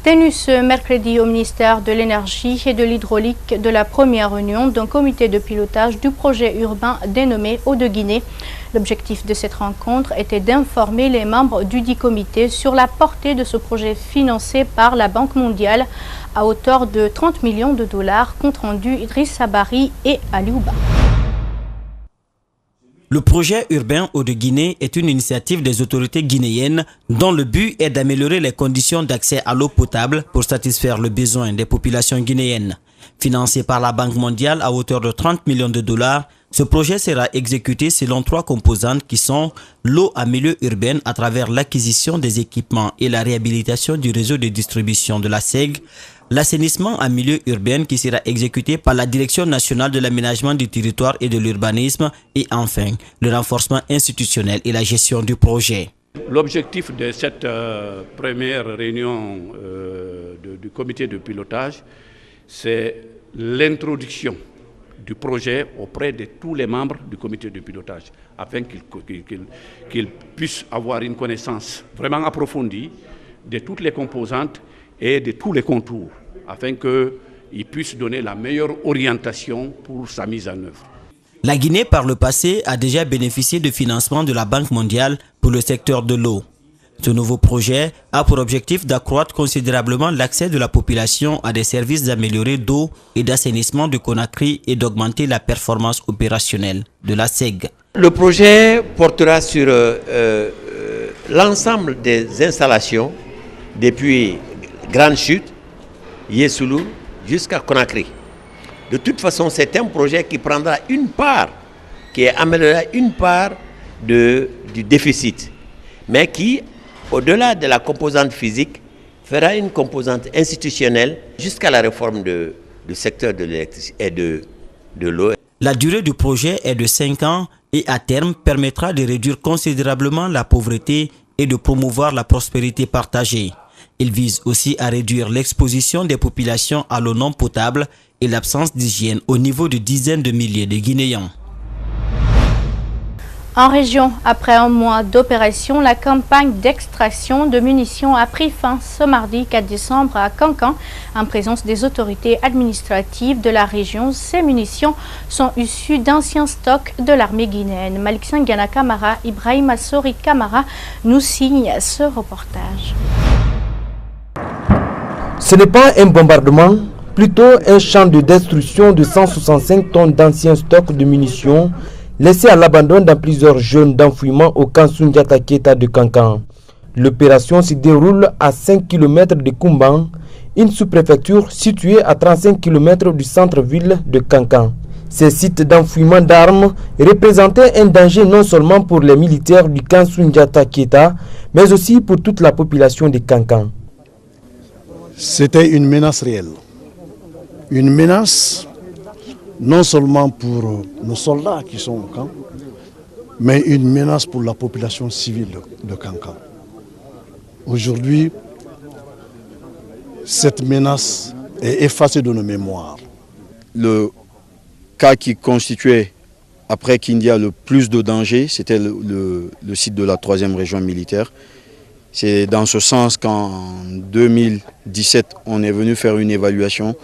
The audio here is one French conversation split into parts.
Tenu ce mercredi au ministère de l'Énergie et de l'Hydraulique de la première réunion d'un comité de pilotage du projet urbain dénommé Eau-de-Guinée. L'objectif de cette rencontre était d'informer les membres du dit comité sur la portée de ce projet financé par la Banque mondiale à hauteur de 30 millions de dollars, compte rendu Idrissa Bari et Aliouba. Le projet urbain Eau-de-Guinée est une initiative des autorités guinéennes dont le but est d'améliorer les conditions d'accès à l'eau potable pour satisfaire le besoin des populations guinéennes. Financé par la Banque mondiale à hauteur de 30 millions de dollars, ce projet sera exécuté selon 3 composantes qui sont l'eau à milieu urbain à travers l'acquisition des équipements et la réhabilitation du réseau de distribution de la SEG, l'assainissement en milieu urbain qui sera exécuté par la Direction nationale de l'aménagement du territoire et de l'urbanisme et enfin le renforcement institutionnel et la gestion du projet. L'objectif de cette première réunion du comité de pilotage, c'est l'introduction du projet auprès de tous les membres du comité de pilotage afin qu'ils puissent avoir une connaissance vraiment approfondie de toutes les composantes et de tous les contours, afin qu'ils puissent donner la meilleure orientation pour sa mise en œuvre. La Guinée, par le passé, a déjà bénéficié de financement de la Banque mondiale pour le secteur de l'eau. Ce nouveau projet a pour objectif d'accroître considérablement l'accès de la population à des services améliorés d'eau et d'assainissement de Conakry et d'augmenter la performance opérationnelle de la SEG. Le projet portera sur l'ensemble des installations depuis Grande Chute, Yesoulou, jusqu'à Conakry. De toute façon, c'est un projet qui prendra une part, qui améliorera une part du déficit, mais qui, au-delà de la composante physique, fera une composante institutionnelle jusqu'à la réforme du secteur de l'électricité et de l'eau. La durée du projet est de 5 ans et à terme permettra de réduire considérablement la pauvreté et de promouvoir la prospérité partagée. Il vise aussi à réduire l'exposition des populations à l'eau non potable et l'absence d'hygiène au niveau de dizaines de milliers de Guinéens. En région, après un mois d'opération, la campagne d'extraction de munitions a pris fin ce mardi 4 décembre à Kankan, en présence des autorités administratives de la région. Ces munitions sont issues d'anciens stocks de l'armée guinéenne. Malik Sangana Kamara, Ibrahim Assori Kamara nous signe ce reportage. Ce n'est pas un bombardement, plutôt un champ de destruction de 165 tonnes d'anciens stocks de munitions laissés à l'abandon dans plusieurs zones d'enfouissement au camp Soundiata Keita de Kankan. L'opération se déroule à 5 km de Koumban, une sous-préfecture située à 35 km du centre-ville de Kankan. Ces sites d'enfouissement d'armes représentaient un danger non seulement pour les militaires du camp Soundiata Keita, mais aussi pour toute la population de Kankan. C'était une menace réelle. Une menace non seulement pour nos soldats qui sont au camp, mais une menace pour la population civile de Kankan. Aujourd'hui, cette menace est effacée de nos mémoires. Le cas qui constituait, après Kindia, le plus de danger, c'était le site de la 3e région militaire. C'est dans ce sens qu'en 2017, on est venu faire une évaluation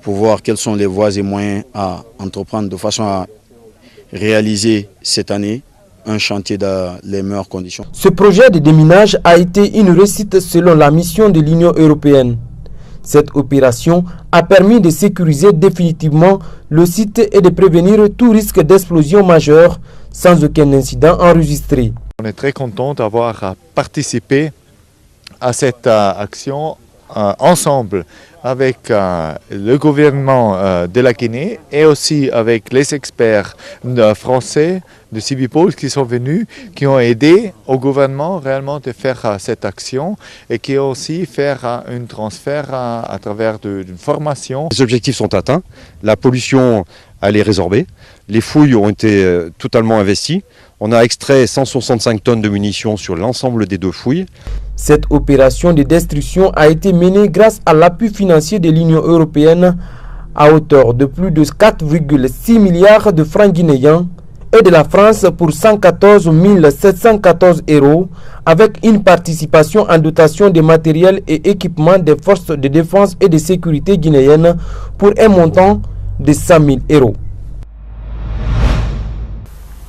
pour voir quelles sont les voies et moyens à entreprendre de façon à réaliser cette année un chantier dans les meilleures conditions. Ce projet de déminage a été une réussite selon la mission de l'Union européenne. Cette opération a permis de sécuriser définitivement le site et de prévenir tout risque d'explosion majeure sans aucun incident enregistré. On est très content d'avoir participé à cette action ensemble avec le gouvernement de la Guinée et aussi avec les experts français de Civipol qui sont venus, qui ont aidé au gouvernement réellement de faire cette action et qui ont aussi fait un transfert à travers une formation. Les objectifs sont atteints, la pollution elle est résorbée, les fouilles ont été totalement investies. On a extrait 165 tonnes de munitions sur l'ensemble des 2 fouilles. Cette opération de destruction a été menée grâce à l'appui financier de l'Union européenne à hauteur de plus de 4,6 milliards de francs guinéens et de la France pour 114 714 €, avec une participation en dotation de matériel et équipement des forces de défense et de sécurité guinéennes pour un montant de 100 000 €.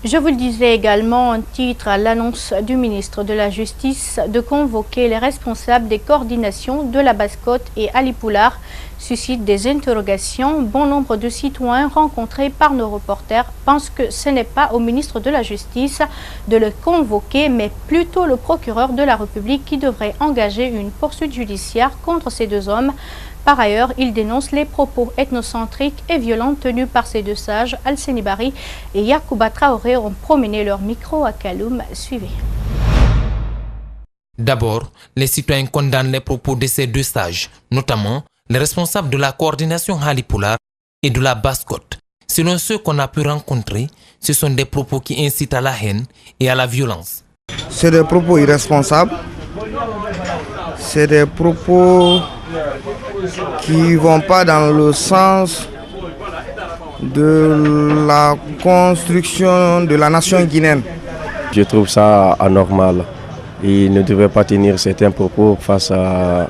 Je vous le disais également en titre à l'annonce du ministre de la Justice de convoquer les responsables des coordinations de la Basse-Côte et Alipoulard suscite des interrogations. Bon nombre de citoyens rencontrés par nos reporters pensent que ce n'est pas au ministre de la Justice de le convoquer, mais plutôt le procureur de la République qui devrait engager une poursuite judiciaire contre ces deux hommes. Par ailleurs, il dénonce les propos ethnocentriques et violents tenus par ces deux sages. Alseni Bari et Yacouba Traoré ont promené leur micro à Kaloum. Suivez. D'abord, les citoyens condamnent les propos de ces deux sages, notamment les responsables de la coordination Alipoulard et de la Basse-Côte. Selon ceux qu'on a pu rencontrer, ce sont des propos qui incitent à la haine et à la violence. C'est des propos irresponsables. C'est des propos qui ne vont pas dans le sens de la construction de la nation guinéenne. Je trouve ça anormal. Il ne devrait pas tenir certains propos face à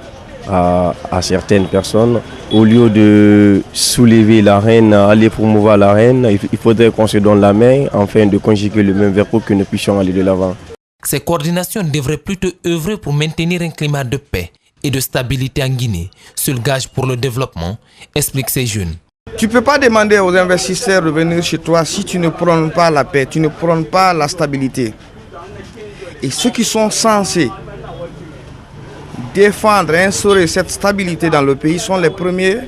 certaines personnes. Au lieu de soulever la haine, aller promouvoir la haine, il faudrait qu'on se donne la main afin de conjuguer le même verbe pour que nous puissions aller de l'avant. Ces coordinations devraient plutôt œuvrer pour maintenir un climat de paix et de stabilité en Guinée, seul gage pour le développement, expliquent ces jeunes. Tu ne peux pas demander aux investisseurs de venir chez toi si tu ne prônes pas la paix, tu ne prônes pas la stabilité. Et ceux qui sont censés défendre et instaurer cette stabilité dans le pays sont les premiers,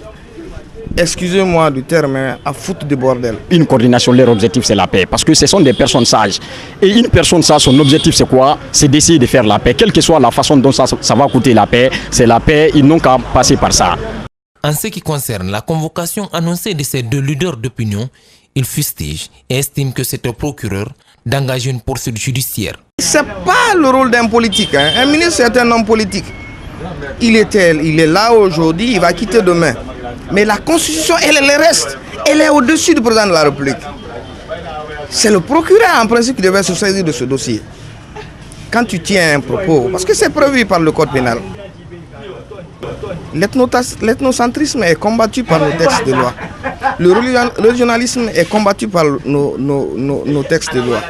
excusez-moi du terme, à foutre du bordel. Une coordination, leur objectif c'est la paix, parce que ce sont des personnes sages. Et une personne sage, son objectif c'est quoi? C'est d'essayer de faire la paix. Quelle que soit la façon dont ça va coûter la paix, c'est la paix, ils n'ont qu'à passer par ça. En ce qui concerne la convocation annoncée de ces deux leaders d'opinion, ils fustigent et estiment que c'est au procureur d'engager une poursuite judiciaire. Ce n'est pas le rôle d'un politique. Un ministre c'est un homme politique. Il est là aujourd'hui, il va quitter demain. Mais la Constitution, elle reste. Elle est au-dessus du président de la République. C'est le procureur en principe qui devait se saisir de ce dossier. Quand tu tiens un propos, parce que c'est prévu par le code pénal, l'ethnocentrisme est combattu par nos textes de loi. Le régionalisme est combattu par nos textes de loi.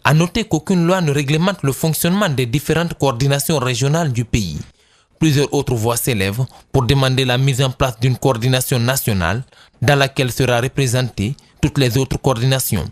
À noter qu'aucune loi ne réglemente le fonctionnement des différentes coordinations régionales du pays. Plusieurs autres voix s'élèvent pour demander la mise en place d'une coordination nationale dans laquelle sera représentée toutes les autres coordinations.